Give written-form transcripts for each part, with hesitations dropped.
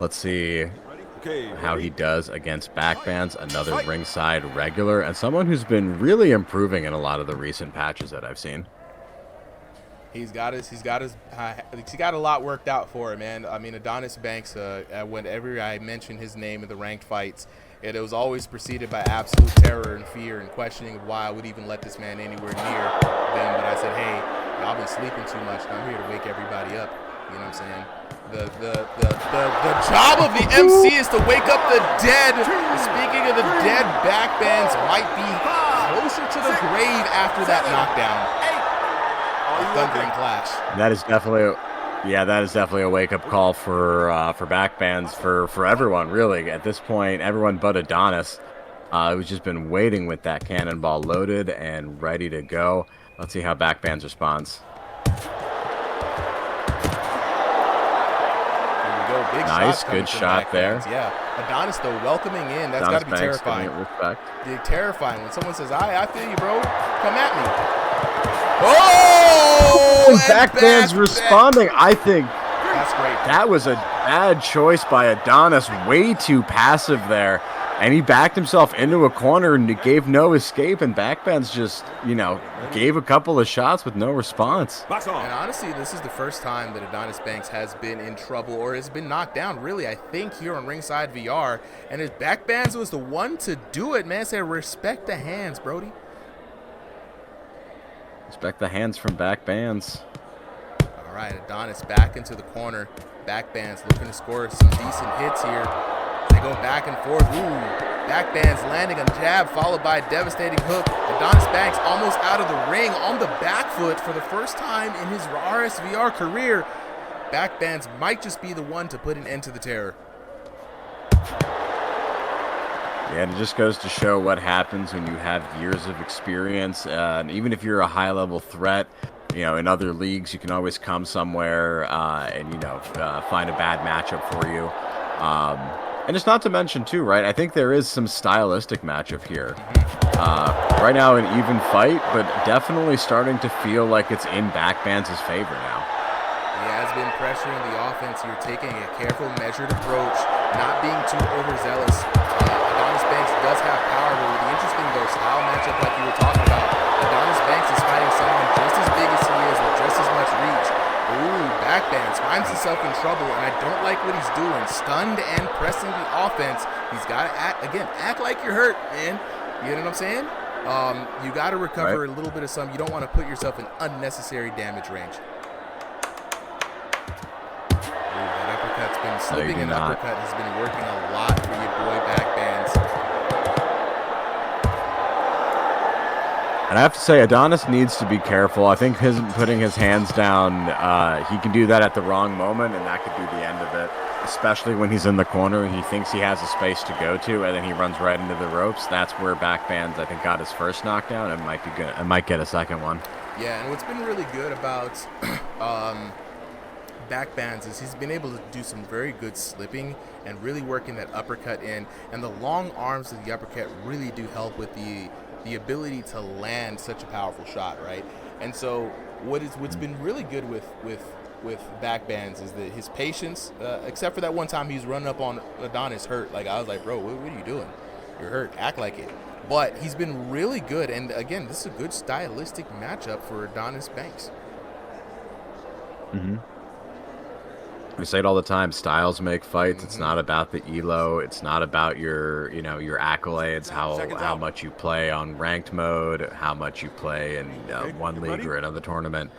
Let's see how he does against back bands, another ringside regular, and someone who's been really improving in a lot of the recent patches that I've seen. He's got a lot worked out for him, man. I mean, Adonis Banks, whenever I mention his name in the ranked fights, it was always preceded by absolute terror and fear and questioning of why I would even let this man anywhere near them. But I said, hey, y'all been sleeping too much, and I'm here to wake everybody up. You know what I'm saying? The job of the MC is to wake up the dead. Speaking of the dead, back bands might be closer to the grave after that knockdown. Thundering clash. That is definitely a wake-up call for back bands for everyone, really. At this point, everyone but Adonis, who's just been waiting with that cannonball loaded and ready to go. Let's see how back bands responds. Big nice, good shot there. Yeah, Adonis though welcoming in. That's got to be terrifying. Terrifying when someone says, "I feel you, bro. Come at me." Oh, back band's responding. I think that's great. That was a bad choice by Adonis. Way too passive there. And he backed himself into a corner and gave no escape. And backbands just, gave a couple of shots with no response. And honestly, this is the first time that Adonis Banks has been in trouble or has been knocked down, really, I think, here on Ringside VR. And his backbands was the one to do it, man. Say, respect the hands, Brody. Respect the hands from backbands. All right, Adonis back into the corner. Backbands looking to score some decent hits here. They go back and forth. Ooh, backbands landing a jab followed by a devastating hook. Adonis Banks almost out of the ring on the back foot for the first time in his RSVR career. Backbands might just be the one to put an end to the terror. Yeah, and it just goes to show what happens when you have years of experience. And even if you're a high-level threat, in other leagues, you can always come somewhere and find a bad matchup for you. And it's not to mention, too, right? I think there is some stylistic matchup here. Right now, an even fight, but definitely starting to feel like it's in backbands' favor now. He has been pressuring the offense here, taking a careful, measured approach, not being too overzealous. Adonis Banks does have power, but with the interesting, though, style matchup like you were talking about, Adonis Banks is fighting someone just as big as he is with just as much reach. Ooh, backbands finds himself in trouble, and I don't like what he's doing. Stunned and pressing the offense. He's got to act like you're hurt, man. You know what I'm saying? You got to recover a little bit of something. You don't want to put yourself in unnecessary damage range. Ooh, that uppercut's been slipping, and uppercut has been working a lot for your boy backbands. And I have to say, Adonis needs to be careful. I think putting his hands down, he can do that at the wrong moment, and that could be the end of it. Especially when he's in the corner and he thinks he has a space to go to, and then he runs right into the ropes. That's where backbands, I think, got his first knockdown. It might be good. It might get a second one. Yeah, and what's been really good about backbands is he's been able to do some very good slipping and really working that uppercut in. And the long arms of the uppercut really do help with the ability to land such a powerful shot, right? And so what's been really good with backbands is that his patience, except for that one time he was running up on Adonis hurt. Like, I was like, bro, what are you doing? You're hurt. Act like it. But he's been really good. And again, this is a good stylistic matchup for Adonis Banks. Mm-hmm. We say it all the time, styles make fights. It's not about the elo. It's not about your accolades, how much you play on ranked mode, how much you play in one league or another tournament.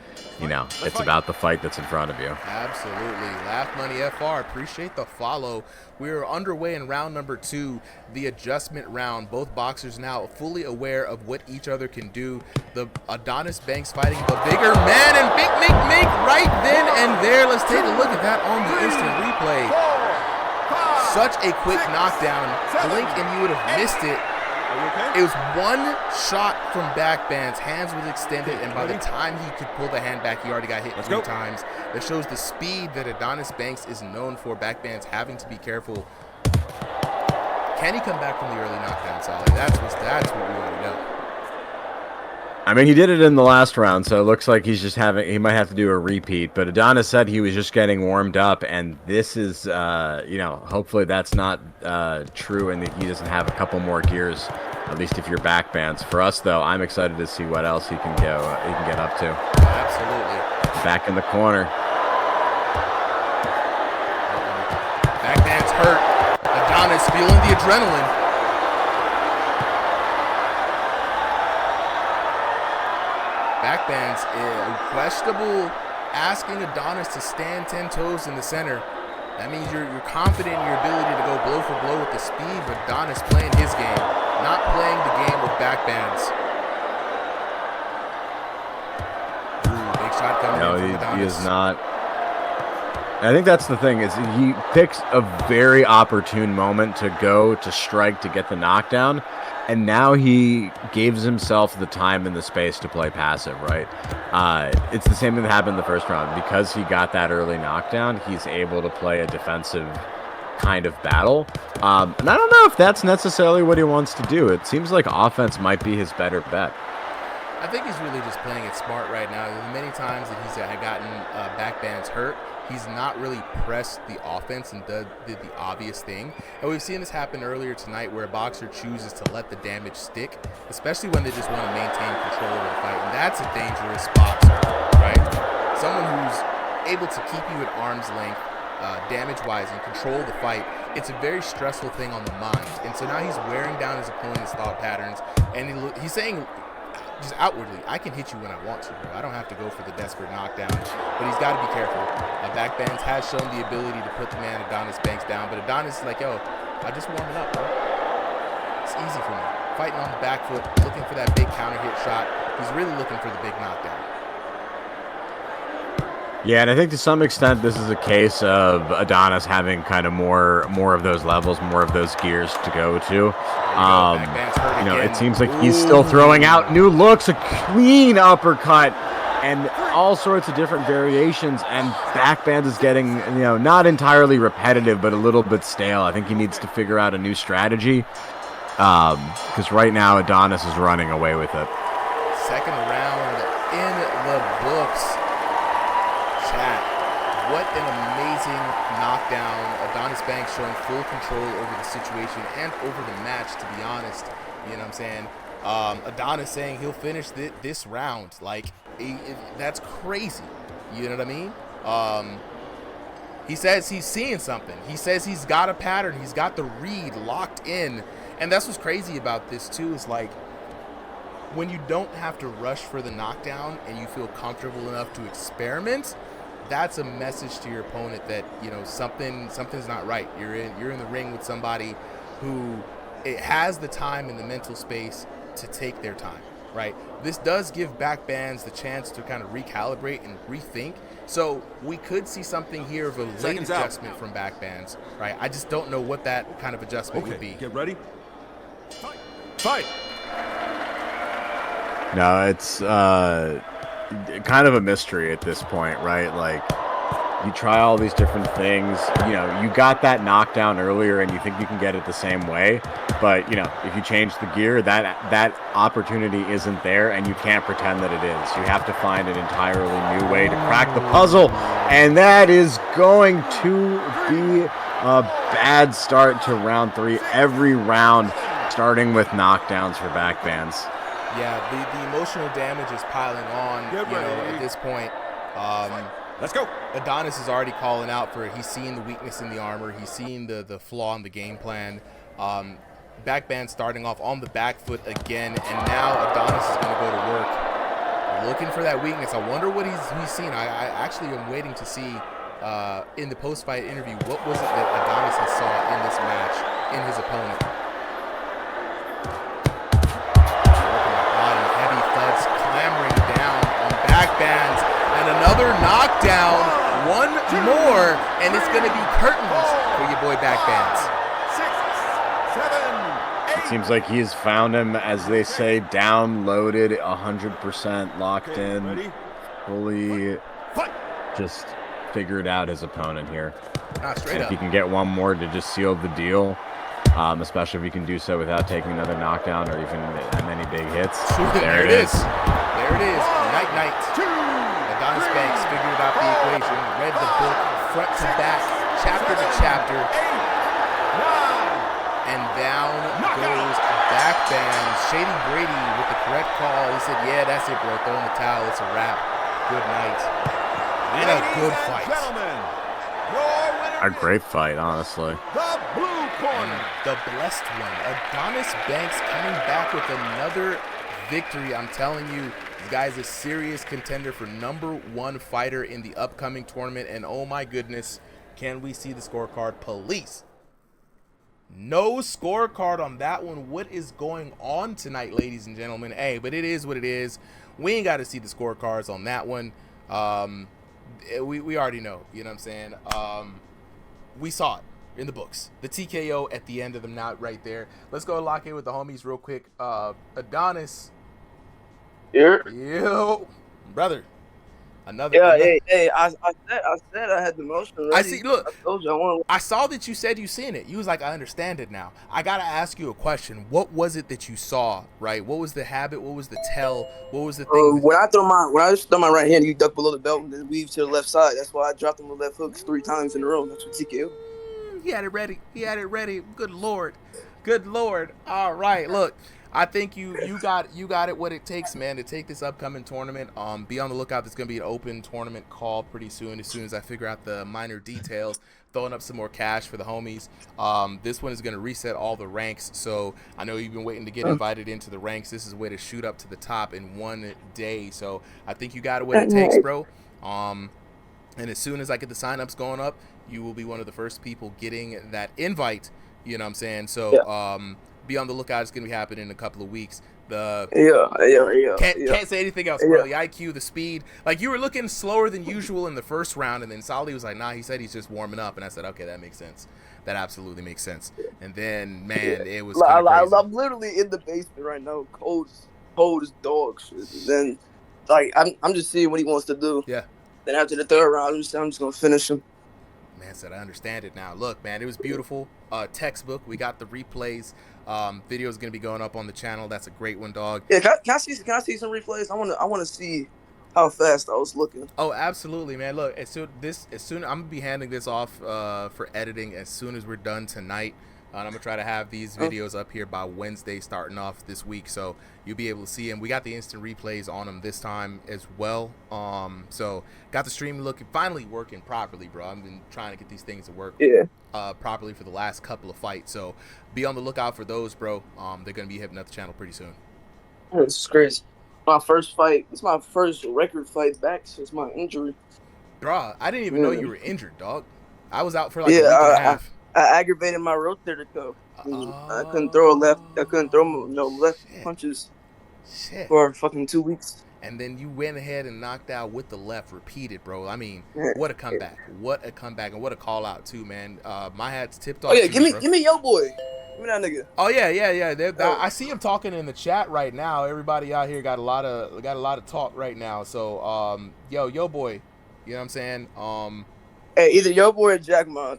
It's about the fight that's in front of you. Absolutely. Laugh Money FR, appreciate the follow. We're underway in round number 2, the adjustment round. Both boxers now fully aware of what each other can do. The Adonis Banks fighting the bigger man, and Big Mink right then and there. Let's take a look at that on the instant replay. Such a quick knockdown. Blink and you would have missed it. It was one shot from backbands. Hands was extended, and by the time he could pull the hand back, he already got hit 3 times. That shows the speed that Adonis Banks is known for. Backbands having to be careful. Can he come back from the early knockdown, Solly? That's what we want to know. I mean, he did it in the last round, so it looks like he's just he might have to do a repeat. But Adonis said he was just getting warmed up, and this is, you know, hopefully that's not true and that he doesn't have a couple more gears, at least if you're back bands. For us, though, I'm excited to see what else he can get up to. Absolutely. Back in the corner. Back band's hurt. Adonis feeling the adrenaline. Back bands, questionable asking Adonis to stand 10 toes in the center. That means you're confident in your ability to go blow for blow with the speed, but Adonis playing his game, not playing the game with back bands. Ooh, big shot coming in from Adonis. He is not. I think that's the thing, is he picks a very opportune moment to go to strike to get the knockdown, and now he gives himself the time and the space to play passive, right? It's the same thing that happened in the first round. Because he got that early knockdown, he's able to play a defensive kind of battle. And I don't know if that's necessarily what he wants to do. It seems like offense might be his better bet. I think he's really just playing it smart right now. Many times that he's gotten back bands hurt, he's not really pressed the offense and did the obvious thing. And we've seen this happen earlier tonight where a boxer chooses to let the damage stick, especially when they just want to maintain control over the fight. And that's a dangerous boxer, right? Someone who's able to keep you at arm's length, damage-wise, and control the fight. It's a very stressful thing on the mind. And so now he's wearing down his opponent's thought patterns, and he's saying, just outwardly, I can hit you when I want to, bro. I don't have to go for the desperate knockdown, but he's got to be careful. Back bands has shown the ability to put the man Adonis Banks down, but Adonis is like, yo, I just warming up, bro. It's easy for me. Fighting on the back foot, looking for that big counter hit shot. He's really looking for the big knockdown. Yeah, and I think to some extent this is a case of Adonis having kind of more of those levels, more of those gears to go to. You know, it seems like he's still throwing out new looks, a clean uppercut, and all sorts of different variations. And back bands is getting, you know, not entirely repetitive, but a little bit stale. I think he needs to figure out a new strategy, because right now Adonis is running away with it. Second round in the books. Chat, what an amazing knockdown. Adonis Banks showing full control over the situation and over the match, to be honest. You know what I'm saying? Adonis saying he'll finish this round. Like, that's crazy. You know what I mean? He says he's seeing something. He says he's got a pattern. He's got the read locked in. And that's what's crazy about this, too, is like, when you don't have to rush for the knockdown and you feel comfortable enough to experiment, that's a message to your opponent that, you know, something's not right. You're in the ring with somebody who has the time and the mental space to take their time, right? This does give back bands the chance to kind of recalibrate and rethink. So we could see something here of a late adjustment from back bands, right? I just don't know what that kind of adjustment would be. Get ready. Fight. No, it's kind of a mystery at this point, right? Like, you try all these different things. You know, you got that knockdown earlier and you think you can get it the same way, but, you know, if you change the gear, that opportunity isn't there, and you can't pretend that it is. You have to find an entirely new way to crack the puzzle, and that is going to be a bad start to round 3. Every round starting with knockdowns for back bands. Yeah, the emotional damage is piling on, at this point. Let's go. Adonis is already calling out for it. He's seeing the weakness in the armor. He's seeing the flaw in the game plan. Back band starting off on the back foot again, and now Adonis is going to go to work, looking for that weakness. I wonder what he's seen. I actually am waiting to see in the post-fight interview, what was it that Adonis has saw in this match, in his opponent. Clambering down on back bands, and another knockdown, one more, and it's going to be curtains for your boy back bands. 6, 7, 8. It seems like he's found him, as they say, downloaded, 100% locked in, fully just figured out his opponent here. Straight if up. he can get one more to just seal the deal, especially if he can do so without taking another knockdown or even many big hits. There it is. There it is. Night. Adonis Banks figured out the equation, read the book front to back, chapter to chapter. And down goes Back Bands. Shady Brady with the correct call. He said, yeah, that's it, bro. Throw in the towel. It's a wrap. Good night. And a good fight. A great fight, honestly. The blue corner. And the blessed one, Adonis Banks, coming back with another victory. I'm telling you, this guy's a serious contender for #1 fighter in the upcoming tournament. And oh my goodness, can we see the scorecard, please? No scorecard on that one. What is going on tonight, ladies and gentlemen? Hey, but it is what it is. We ain't got to see the scorecards on that one. We already know, you know what I'm saying? We saw it in the books. The TKO at the end of the night right there. Let's go lock in with the homies real quick. Adonis. Yo, brother. Another. Hey, I said I had the motion ready. I see. Look, I told you I saw that you said you seen it. You was like, I understand it now. I gotta ask you a question. What was it that you saw? Right? What was the habit? What was the tell? What was the thing? When I throw my right hand, you duck below the belt and then weave to the left side. That's why I dropped him with left hooks 3 times in a row. That's what TKO. He had it ready. Good lord. All right, look. I think you got it what it takes, man, to take this upcoming tournament. Be on the lookout. There's gonna be an open tournament call pretty soon. As soon as I figure out the minor details, throwing up some more cash for the homies. This one is gonna reset all the ranks. So I know you've been waiting to get invited into the ranks. This is a way to shoot up to the top in one day. So I think you got it what it takes, bro. And as soon as I get the signups going up, you will be one of the first people getting that invite. You know what I'm saying? So be on the lookout. It's gonna be happening in a couple of weeks. Can't say anything else, bro. The IQ, the speed. Like, you were looking slower than usual in the first round, and then Solly was like, nah, he said he's just warming up. And I said, okay, that makes sense. That absolutely makes sense. And then, man, it was kind of crazy. I'm literally in the basement right now, cold as dog shit. Then, like, I'm just seeing what he wants to do. Yeah. Then after the third round, I'm just gonna finish him. Man said, I understand it now. Look, man, it was beautiful. Textbook. We got the replays. Video is gonna be going up on the channel. That's a great one, dog. Yeah, can I see some replays? I wanna see how fast I was looking. Oh, absolutely, man. Look, as soon I'm gonna be handing this off for editing as soon as we're done tonight. And I'm gonna try to have these videos up here by Wednesday, starting off this week, so you'll be able to see them. We got the instant replays on them this time as well. So got the stream finally working properly, bro. I've been trying to get these things to work properly for the last couple of fights. So be on the lookout for those, bro. They're gonna be hitting up the channel pretty soon. This is crazy. My first fight. It's my first record fight back since my injury. Bro, I didn't even know you were injured, dog. I was out for like a week and a half. I aggravated my rotator cuff. I couldn't throw no left punches for fucking 2 weeks. And then you went ahead and knocked out with the left, repeated, bro. I mean, what a comeback! What a comeback, and what a call out too, man. My hat's tipped off. Oh yeah, give me your boy. Give me that nigga. Oh yeah. I see him talking in the chat right now. Everybody out here got a lot of talk right now. So yo boy, you know what I'm saying? Hey, either your boy or Jack Mon.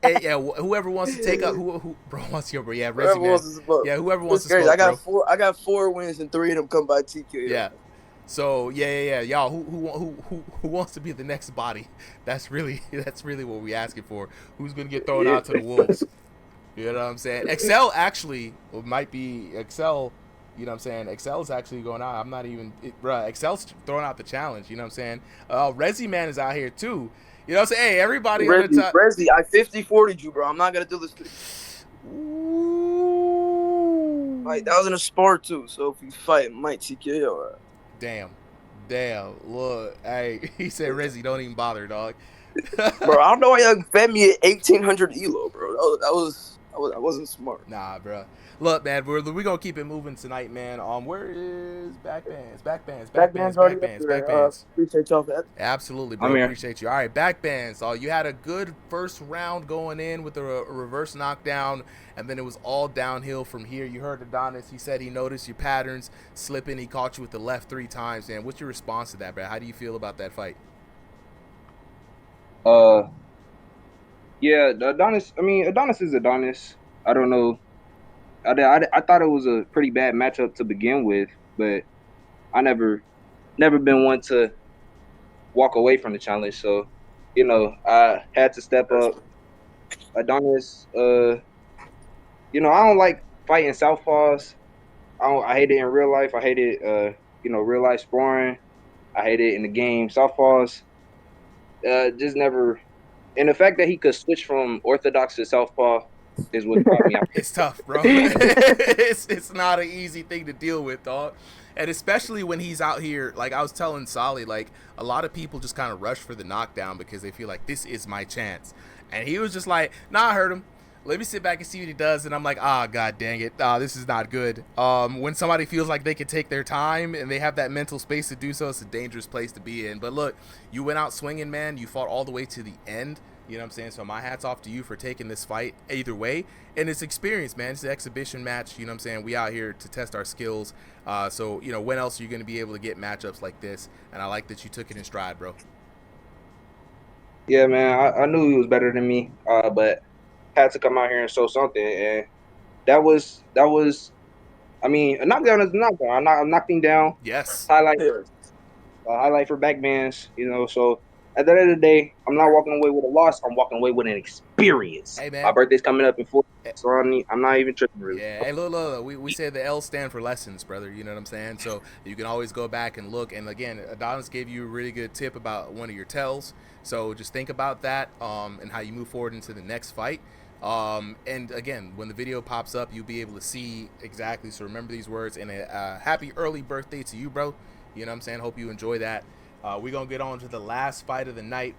Hey, yeah, whoever wants to take up who bro wants your bro. Yeah, Resi, man. Yeah, whoever wants to smoke, I got 4 wins and 3 of them come by TK. Yeah. So yeah. Y'all, who wants to be the next body? That's really what we asking for. Who's gonna get thrown out to the wolves? You know what I'm saying? Excel actually might be Excel. You know what I'm saying? Excel's actually going out. I'm not even, bruh. Excel's throwing out the challenge. You know what I'm saying? Resi man is out here too. You know what I'm saying? Hey, everybody on the top. Resi, I 50-40'd you, bro. I'm not gonna do this to you. Ooh. Like, that was in a spar too. So if you fight, it might TKO. Damn. Look, hey, he said Resi, don't even bother, dog. Bro, I don't know why you fed me at 1800 elo, bro. I wasn't smart. Nah, bro. Look, man, we're gonna keep it moving tonight, man. Where is Back Bands? Back Bands. Appreciate y'all for that. Absolutely, bro. Appreciate you. All right, Back Bands. You had a good first round going in with a reverse knockdown, and then it was all downhill from here. You heard Adonis. He said he noticed your patterns slipping. He caught you with the left 3 times, man. What's your response to that, bro? How do you feel about that fight? Yeah, Adonis is Adonis. I don't know. I thought it was a pretty bad matchup to begin with, but I never never been one to walk away from the challenge. So, you know, I had to step up. Adonis, you know, I don't like fighting southpaws. I hate it in real life. I hate it, you know, real life sparring. I hate it in the game. Southpaws, just never. And the fact that he could switch from orthodox to southpaw is what caught me out. It's tough, bro. It's not an easy thing to deal with, dog. And especially when he's out here, like I was telling Solly, like a lot of people just kind of rush for the knockdown because they feel like this is my chance. And he was just like, nah, I heard him. Let me sit back and see what he does. And I'm like, god dang it. This is not good. When somebody feels like they can take their time and they have that mental space to do so, it's a dangerous place to be in. But look, you went out swinging, man. You fought all the way to the end. You know what I'm saying? So my hat's off to you for taking this fight either way. And it's experience, man. It's an exhibition match. You know what I'm saying? We out here to test our skills. So, you know, when else are you going to be able to get matchups like this? And I like that you took it in stride, bro. Yeah, man, I knew he was better than me, but had to come out here and show something. And that was, I mean, a knockdown is a knockdown. I'm knocking down. Yes. Highlight, highlight for back bands, you know. So at the end of the day, I'm not walking away with a loss. I'm walking away with an experience. Hey, man. My birthday's coming up in 4 weeks, so I'm not even tripping really. Yeah, hey, look. We say the L stand for lessons, brother. You know what I'm saying? So you can always go back and look. And again, Adonis gave you a really good tip about one of your tells. So just think about that and how you move forward into the next fight. And again, when the video pops up, you'll be able to see exactly. So remember these words. And a happy early birthday to you, bro. You know what I'm saying? Hope you enjoy that. We're going to get on to the last fight of the night.